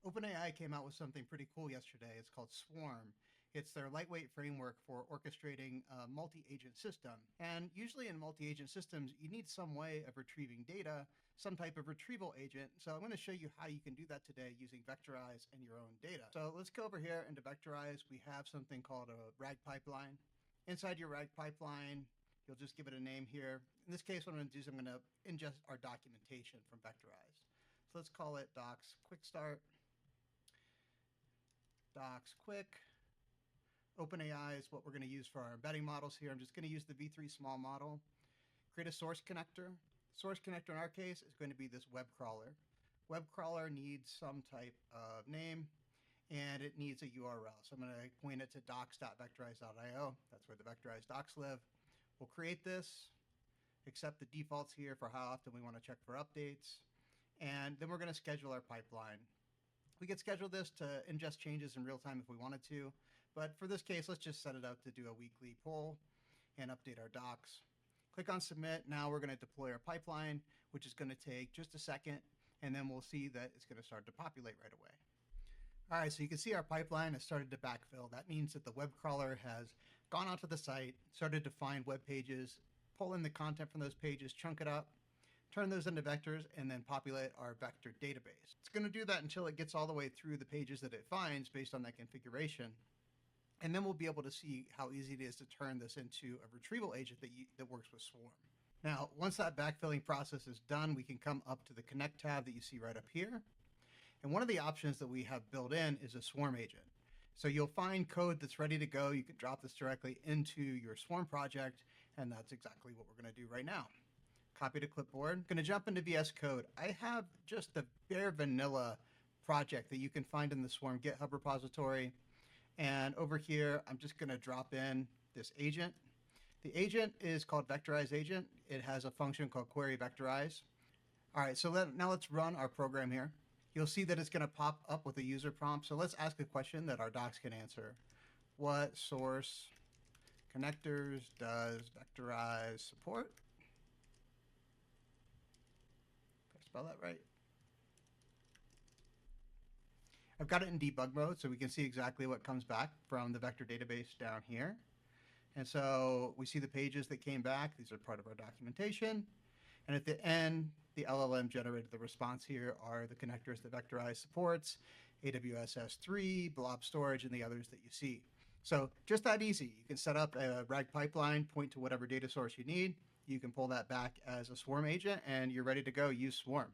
OpenAI came out with something pretty cool yesterday. It's called Swarm. It's their lightweight framework for orchestrating a multi-agent system. And usually in multi-agent systems, you need some way of retrieving data, some type of retrieval agent. So I'm going to show you how you can do that today using Vectorize and your own data. So let's go over here into Vectorize. We have something called a RAG pipeline. Inside your RAG pipeline, you'll just give it a name here. In this case, what I'm going to do is I'm going to ingest our documentation from Vectorize. So let's call it docs quick start. Docs quick. OpenAI is what we're going to use for our embedding models here. I'm just going to use the V3 small model. Create a source connector. Source connector in our case is going to be this web crawler. Web crawler needs some type of name and it needs a URL. So I'm going to point it to docs.vectorize.io. That's where the Vectorize docs live. We'll create this, accept the defaults here for how often we want to check for updates. And then we're going to schedule our pipeline. We could schedule this to ingest changes in real time if we wanted to, but for this case, let's just set it up to do a weekly pull and update our docs. Click on submit. Now we're going to deploy our pipeline, which is going to take just a second, and then we'll see that it's going to start to populate right away. All right, so you can see our pipeline has started to backfill. That means that the web crawler has gone onto the site, started to find web pages, pull in the content from those pages, chunk it up, turn those into vectors, and then populate our vector database. It's going to do that until it gets all the way through the pages that it finds based on that configuration. And then we'll be able to see how easy it is to turn this into a retrieval agent that works with Swarm. Now, once that backfilling process is done, we can come up to the Connect tab that you see right up here. And one of the options that we have built in is a Swarm agent. So you'll find code that's ready to go. You can drop this directly into your Swarm project, and that's exactly what we're going to do right now. Copy to clipboard. Going to jump into VS Code. I have just the bare vanilla project that you can find in the Swarm GitHub repository. And over here, I'm just going to drop in this agent. The agent is called Vectorize agent. It has a function called query vectorize. All right, so now let's run our program here. You'll see that it's going to pop up with a user prompt. So let's ask a question that our docs can answer. What source connectors does Vectorize support? Did I spell that right? I've got it in debug mode, so we can see exactly what comes back from the vector database down here. And so we see the pages that came back. These are part of our documentation. And at the end, the LLM generated the response here are the connectors that Vectorize supports, AWS S3, blob storage, and the others that you see. So just that easy. You can set up a RAG pipeline, point to whatever data source you need. You can pull that back as a Swarm agent, and you're ready to go. Use Swarm.